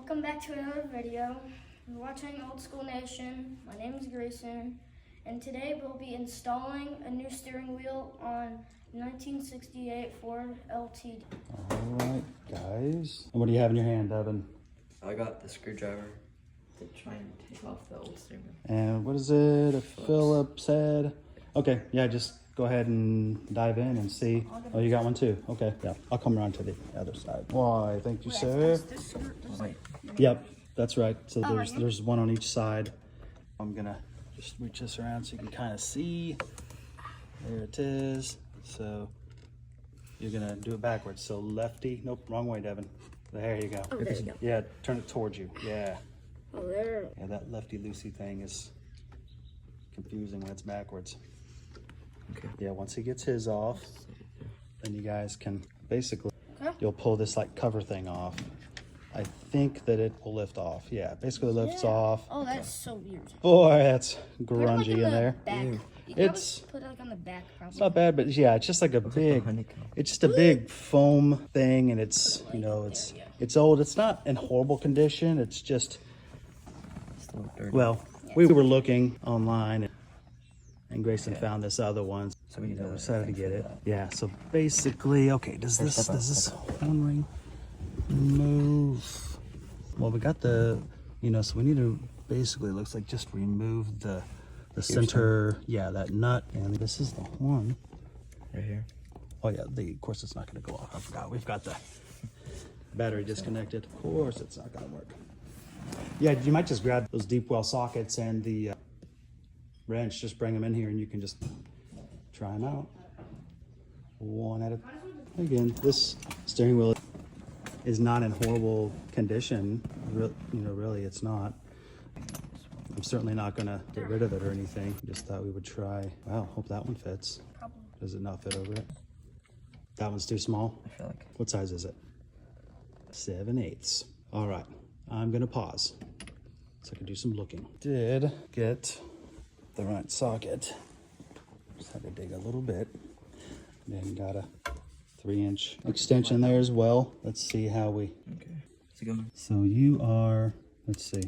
Welcome back to another video. You're watching Old School Nation. My name is Grayson, and today we'll be installing a new steering wheel on 1968 Ford LTD. All right, guys. And what do you have in your hand, Evan? I got the screwdriver to try and take off the old steering wheel. And what is it? A Phillips head? Okay, yeah, just go ahead and dive in and see. Oh, you got one too? Okay, yeah. I'll come around to the other side. Why, thank you, sir. Wait. Yep, that's right. So Oh, there's one on each side. I'm gonna just reach this around so you can kind of see. There it is. So you're gonna do it backwards. So lefty, nope, wrong way, Devin. There you go. Oh, there you go. Yeah, turn it towards you. Yeah. Oh, there. Yeah, that lefty-loosey thing is confusing when it's backwards. Okay. Yeah, once he gets his off, then you guys can basically, Okay. you'll pull this like cover thing off. I think that it will lift off. Yeah, basically lifts off. Oh, that's so weird. Boy, that's Put it, like, grungy in the there. Back. You It's- probably put it like on the back, probably. It's not bad, but yeah, it's just like a big, honeycomb. it's just a big foam thing, and it's, you know, it's old. It's not in horrible condition. It's just, Still dirty. well, we were looking online, and Grayson found this other one. So we need We to decided to fix get it. that. Yeah, so basically, okay, does this horn ring move? Well, we got the, you know, so we need to basically, looks like just remove the center, yeah, that nut, and this is the horn. Right here. Oh yeah, of course it's not gonna go off. I forgot, we've got the battery disconnected. Of course it's not gonna work. Yeah, you might just grab those deep well sockets and the wrench, just bring them in here and you can just try them out. One at a, again, this steering wheel is not in horrible condition. Really it's not. I'm certainly not gonna get rid of it or anything. Just thought we would try. Wow, hope that one fits. Probably. Does it not fit over it? That one's too small? I feel like. What size is it? 7/8. All right, I'm gonna pause so I can do some looking. Did get the right socket. Just had to dig a little bit. Then got a 3-inch extension there as well. Let's see how we. Okay. Is it going? So you are, let's see.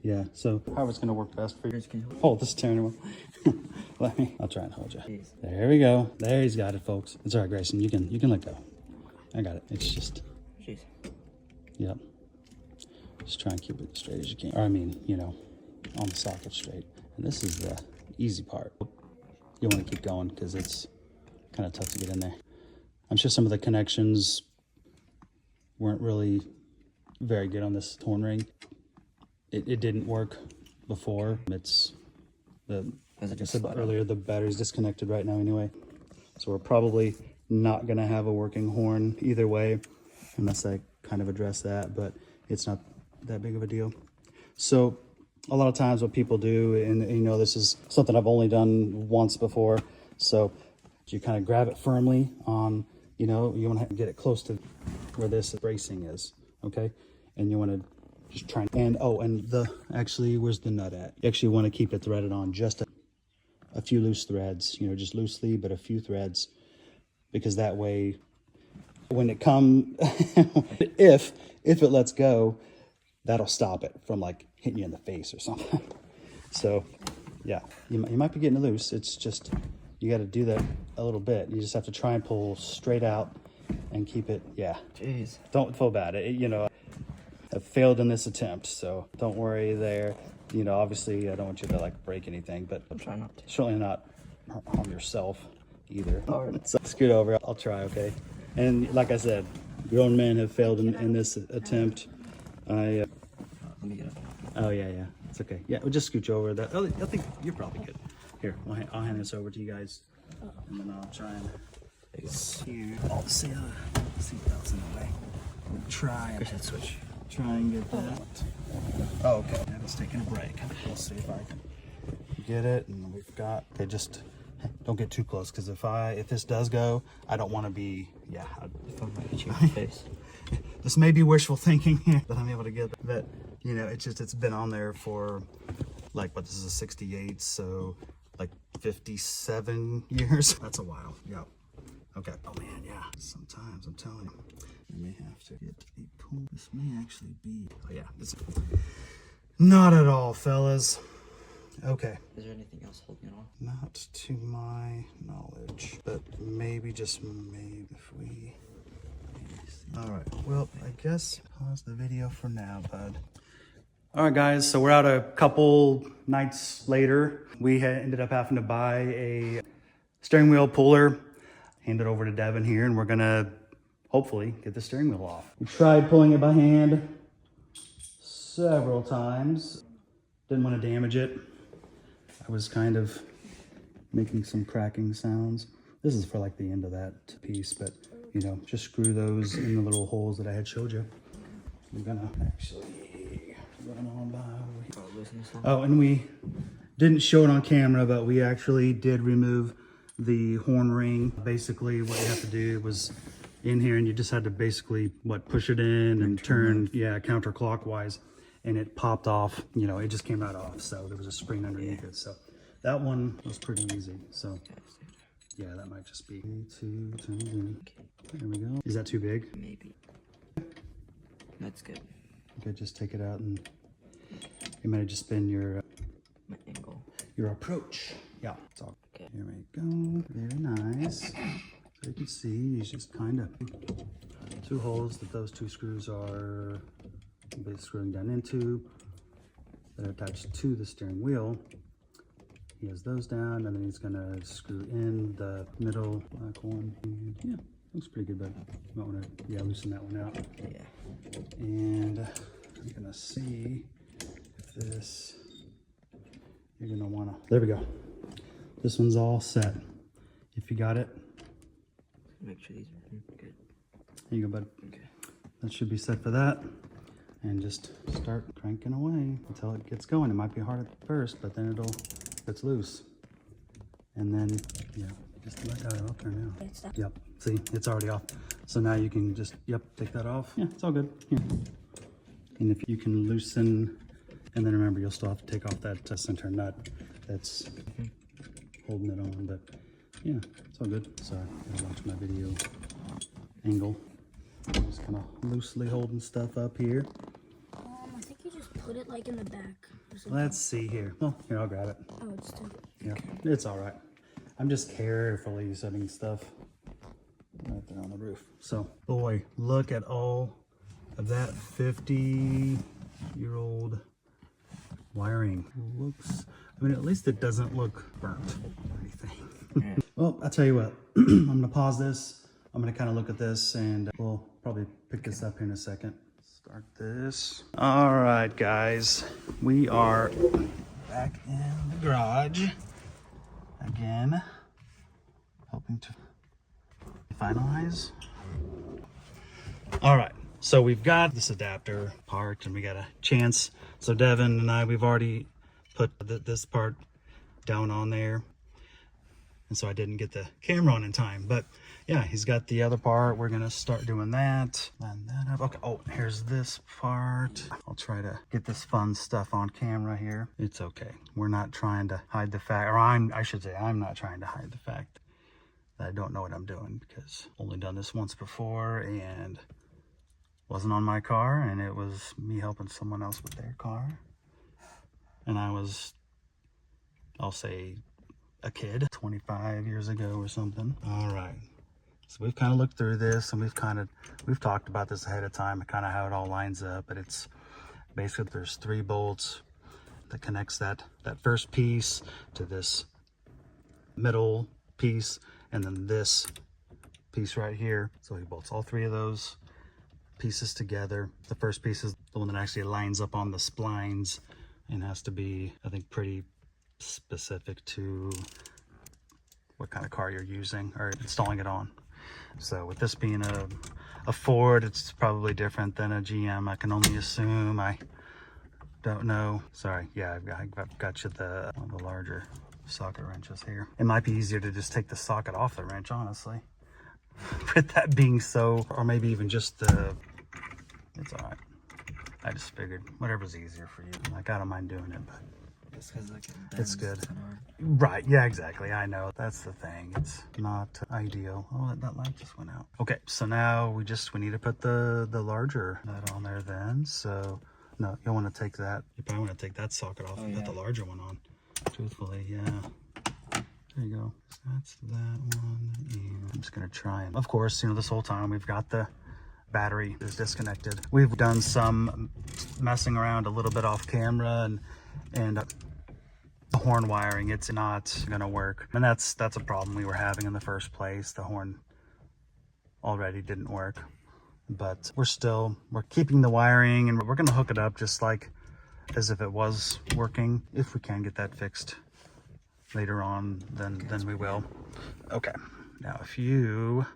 Yeah, so how it's gonna work best for you. Can you hold it? Hold this steering wheel. I'll try and hold you. Jeez. There we go. There, he's got it, folks. It's all right, Grayson. You can let go. I got it. It's just, Jeez. yep. Just try and keep it as straight as you can. Or I mean, you know, on the socket straight. And this is the easy part. You want to keep going because it's kind of tough to get in there. I'm sure some of the connections weren't really very good on this horn ring. It didn't work before. It's the, like I said earlier, the battery's disconnected right now anyway. So we're probably not gonna have a working horn either way, unless I kind of address that, but it's not that big of a deal. So a lot of times what people do, and you know, this is something I've only done once before. So you kind of grab it firmly on, you know, you want to get it close to where this bracing is, okay? And you want to just try and actually, where's the nut at? You actually want to keep it threaded on just a few loose threads, you know, just loosely, but a few threads, because that way, when it if it lets go, that'll stop it from like hitting you in the face or something. So yeah, you might be getting it loose. It's just, you got to do that a little bit. You just have to try and pull straight out and keep it, yeah. Jeez. Don't feel bad. You know, I've failed in this attempt, so don't worry there. You know, obviously I don't want you to like break anything, but I'm trying not to. certainly not harm yourself either. All right. So scoot over, I'll try, okay? And like I said, grown men have failed in this attempt. Let me get it. Oh yeah, it's okay. Yeah, we'll just scooch over that. Oh, I think you're probably good. Here, I'll hand this over to you guys, and then I'll try and see all the seatbelts in the way. We'll try and get that. Oh, okay. And it's taking a break. We'll see if I can get it. And we've got. Okay, just don't get too close, because if this does go, I don't want to be. Yeah. If I'm gonna hit you in the face. This may be wishful thinking here that I'm able to get that. You know, it's been on there for like, what, this is a 68, so like 57 years. That's a while. Yeah. Okay. Oh man, yeah. Sometimes I'm telling you, I may have to get a pull. This may actually be. Oh yeah, it's not at all, fellas. Okay. Is there anything else holding it on? Not to my knowledge, but maybe, just maybe, if we. All right. Well, I guess pause the video for now, bud. All right, guys. So we're out a couple nights later. We ended up having to buy a steering wheel puller. Hand it over to Devin here, and we're gonna hopefully get the steering wheel off. We tried pulling it by hand several times. Didn't want to damage it. I was kind of making some cracking sounds. This is for like the end of that piece, but you know, just screw those in the little holes that I had showed you. I'm gonna actually run on by. Oh, and we didn't show it on camera, but we actually did remove the horn ring. Basically what you have to do was in here, and you just had to basically push it in and turn counterclockwise, and it popped off. You know, it just came right off, so there was a spring underneath it. So that one was pretty easy. So yeah, that might just be 2, 10. There we go. Is that too big? Maybe. That's good. Okay, just take it out, and it might have just been your My angle. your approach. Yeah, it's all Okay. Here we go. Very nice. So you can see it's just kind of 2 holes that those 2 screws are basically screwing down into, that are attached to the steering wheel. He has those down, and then he's gonna screw in the middle black one. And yeah, looks pretty good, but you might want to loosen that one out. Yeah. And I'm gonna see if this, you're gonna wanna, there we go. This one's all set. If you got it, Make sure these are good. here you go, bud. Okay. That should be set for that. And just start cranking away until it gets going. It might be hard at first, but then it's loose. And then, yeah, just let that off there now. Yep, see, it's already off. So now you can just, take that off. Yeah, it's all good. Here. And if you can loosen, and then remember, you'll still have to take off that center nut that's holding it on. But yeah, it's all good. Sorry, I watch my video angle. I'm just kind of loosely holding stuff up here. I think you just put it like in the back. Let's see here. Well, here, I'll grab it. Oh, it's too. Yeah, it's all right. I'm just carefully setting stuff right there on the roof. So, boy, look at all of that 50-year-old wiring. Looks, I mean, at least it doesn't look burnt or anything. Well, I'll tell you what, I'm gonna pause this. I'm gonna kind of look at this, and we'll probably pick this up here in a second. Start this. All right, guys, we are back in the garage again, hoping to finalize. All right, so we've got this adapter part, and we got a chance. So Devin and I, we've already put this part down on there, and so I didn't get the camera on in time, but yeah, he's got the other part. We're gonna start doing that. Line that up. Okay, oh, here's this part. I'll try to get this fun stuff on camera here. It's okay. We're not trying to hide the fact, or I should say, I'm not trying to hide the fact that I don't know what I'm doing, because I've only done this once before, and wasn't on my car, and it was me helping someone else with their car. And I was, I'll say, a kid 25 years ago or something. All right. So we've kind of looked through this, and we've talked about this ahead of time, kind of how it all lines up. But it's basically, there's 3 bolts that connects that first piece to this middle piece, and then this piece right here. So he bolts all 3 of those pieces together. The first piece is the one that actually lines up on the splines, and has to be, I think, pretty specific to what kind of car you're using or installing it on. So with this being a Ford, it's probably different than a GM. I can only assume. I don't know. Sorry. Yeah, I've got you the larger socket wrenches here. It might be easier to just take the socket off the wrench, honestly. With that being so, or maybe even just the, it's all right. I just figured whatever's easier for you. Like, I don't mind doing it, but Just because like It's good. Kind of hard. Right, yeah, exactly. I know. That's the thing. It's not ideal. Oh, that light just went out. Okay, so now we need to put the larger nut on there then. So, no, you'll want to take that. You probably want to take that socket off and put the larger one on. Truthfully, yeah. There you go. So that's that one. And I'm just going to try and, of course, this whole time we've got the battery is disconnected. We've done some messing around a little bit off camera and the horn wiring, it's not gonna work, and that's a problem we were having in the first place. The horn already didn't work, but we're keeping the wiring, and we're gonna hook it up just like as if it was working. If we can get that fixed later on, then we will. Okay, now if you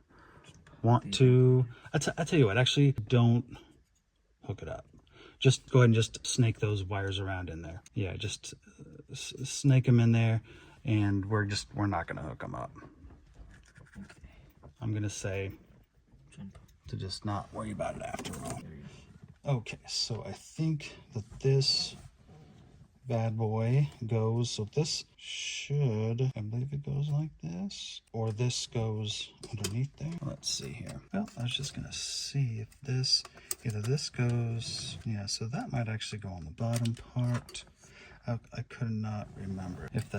want to, I tell you what, actually don't hook it up. Just go ahead and just snake those wires around in there. Yeah, just snake them in there, and we're not gonna hook them up. I'm gonna say to just not worry about it after all. Okay, so I think that this bad boy goes, so this should, I believe it goes like this, or this goes underneath there. Let's see here. Well, I was just gonna see if this, either this goes, yeah, so that might actually go on the bottom part. I could not remember if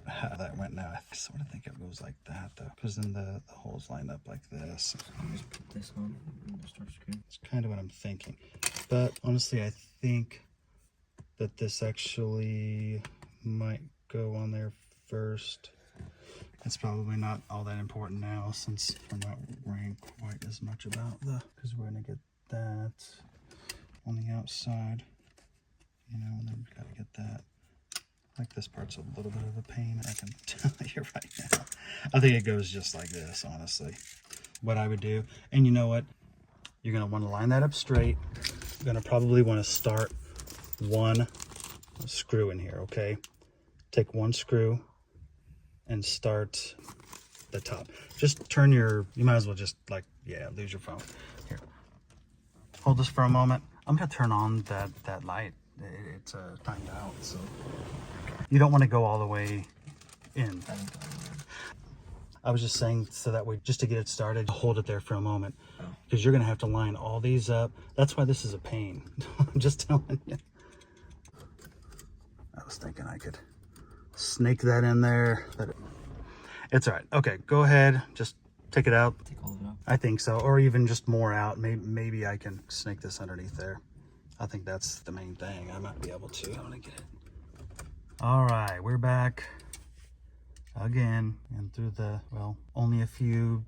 how that went now. I sort of think it goes like that though, because then the holes line up like this. Just put this on and start screwing. It's kind of what I'm thinking, but honestly, I think that this actually might go on there first. It's probably not all that important now, since we're not worrying quite as much about because we're gonna get that on the outside, and then we've got to get that. Like, this part's a little bit of a pain, I can tell you right now. I think it goes just like this, honestly. What I would do, and you know what? You're gonna want to line that up straight. You're gonna probably want to start one screw in here, okay? Take one screw and start the top. Just turn you might as well just lose your phone. Here, hold this for a moment. I'm gonna turn on that light. It's timed out, so you don't want to go all the way in. I was just saying, so that way, just to get it started, hold it there for a moment, because you're gonna have to line all these up. That's why this is a pain. I'm just telling you. I was thinking I could snake that in there, but it's all right. Okay, go ahead, just take it out. Take all of it out? I think so, or even just more out. Maybe I can snake this underneath there. I think that's the main thing. I might be able to. I want to get it. All right, we're back again, and through only a few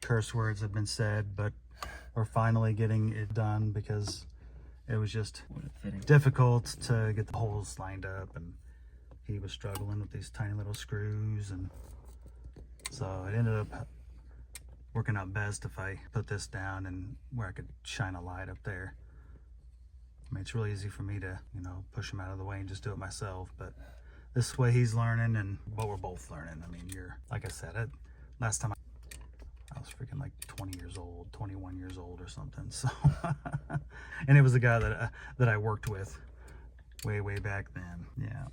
curse words have been said, but we're finally getting it done, because it was just difficult to get the holes lined up, and he was struggling with these tiny little screws, and so it ended up working out best if I put this down and where I could shine a light up there. I mean, it's really easy for me to, push him out of the way and just do it myself, but this way he's learning, and we're both learning. I mean, like I said, last time I was freaking like 20 years old, 21 years old or something. So, and it was a guy that I worked with way back then. Yeah.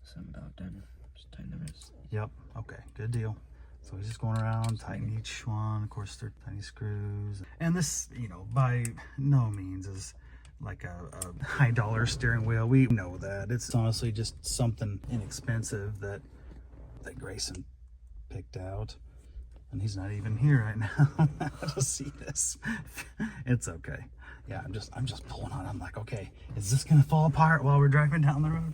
So I'm about done. Just tighten the wrist. Yep. Okay. Good deal. So he's just going around, tighten each one. Of course, they're tiny screws. And this, by no means is like a high dollar steering wheel. We know that. It's honestly just something inexpensive that Grayson picked out. And he's not even here right now to see this. It's okay. Yeah, I'm just pulling on it. I'm like, okay, is this gonna fall apart while we're driving down the road?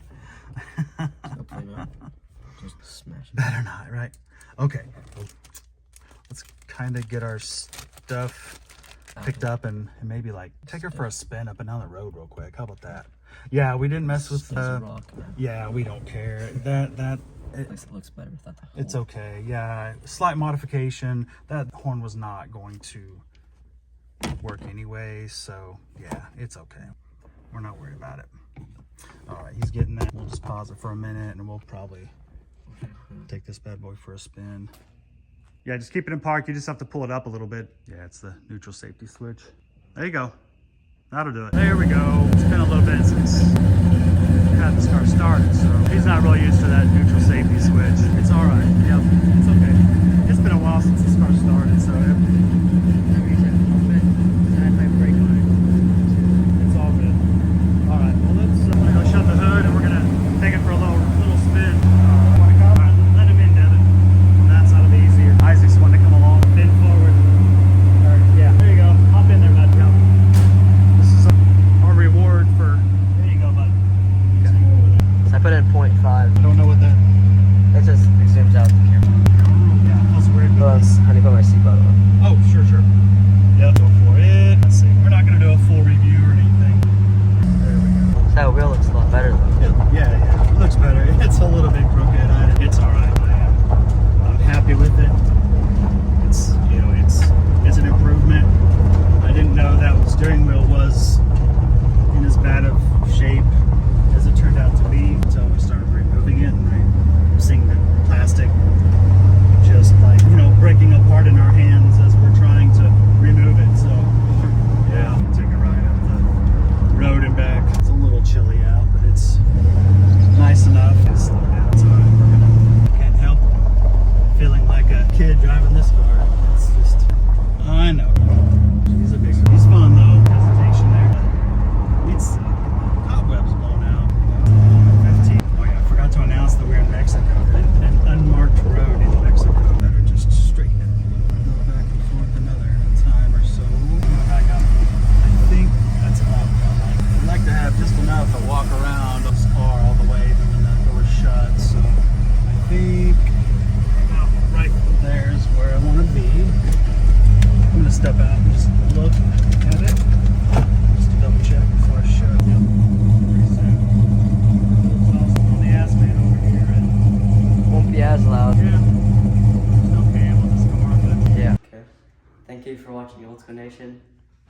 Just smash it. Better not, right? Okay, let's kind of get our stuff picked up and maybe take her for a spin up and down the road real quick. How about that? Yeah, we didn't mess with yeah, we don't care. It looks better without the hole. It's okay. Yeah, slight modification. That horn was not going to work anyway, so yeah, it's okay. We're not worried about it. All right, he's getting that. We'll just pause it for a minute, and we'll probably take this bad boy for a spin. Yeah, just keep it in park. You just have to pull it up a little bit. Yeah, it's the neutral safety switch. There you go. That'll do it. There we go. It's been a little bit since we had this car started, so not really used to that neutral safety switch. It's all right. Yep, it's okay. It's been a while since this car started, so it's all good. All right, well, let's I'm gonna go shut the hood, and we're gonna take it for a little spin. Want to come? All right, let him in, Devin. On that side will be easier. Isaac's wanting to come along. Bend forward. All right, yeah, there you go. Hop in there, bud. Come. This is our reward for. There you go, bud. So I put in 0.5. I don't know what that. It just zooms out the camera. Yeah, feels weird. Honey, put my seatbelt on. Oh, sure. Yep, go for it. Let's see. We're not gonna do a full review or anything. There we go. That wheel looks a lot better though. Yeah. It looks better. It's a little bit crooked. It's all right. I'm happy with it. It's it's an improvement. I didn't know that the steering wheel was in as bad of shape as it turned out to be until we started removing it and seeing the plastic just like breaking apart in our hands as we're trying to remove it. So yeah, take a ride up the road and back. It's a little chilly out, but it's nice enough. It's slow down. It's all right. Can't help feeling like a kid driving this car. It's just, I know. He's fun though. Hesitation there. It's cobwebs blown out. 15. Oh yeah, I forgot to announce that we're in Mexico. An unmarked road in Mexico. Better just straighten it a little bit. Go back and forth another time or so. Back up. I think that's about right. I'd like to have just enough to walk around this car all the way even when that door's shut. So I think about right there is where I want to be. I'm going to step out and just look at it. Just to double check before I shut. Yep. Pretty soon. Exhaust on the asphalt over here. And Won't be as loud. yeah. It's okay with this car, but Yeah. Okay. Thank you for watching Old School Nation.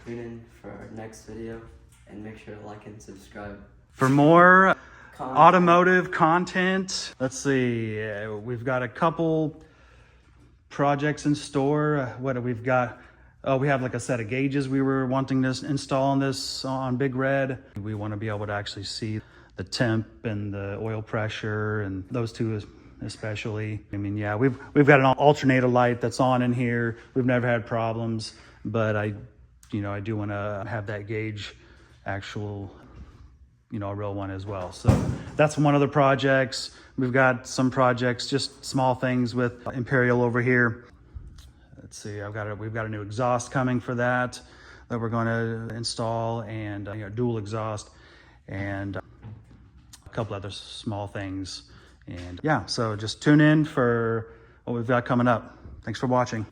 Tune in for our next video and make sure to like and subscribe. for more Content. automotive content, let's see, we've got a couple projects in store. What do we've got? Oh, we have like a set of gauges we were wanting to install on this on Big Red. We want to be able to actually see the temp and the oil pressure, and those two especially. I mean, yeah, we've got an alternator light that's on in here. We've never had problems, but I do want to have that gauge actual, a real one as well. So that's one of the projects. We've got some projects, just small things with Imperial over here. Let's see, we've got a new exhaust coming for that we're going to install, and dual exhaust, and a couple other small things. And yeah, so just tune in for what we've got coming up. Thanks for watching.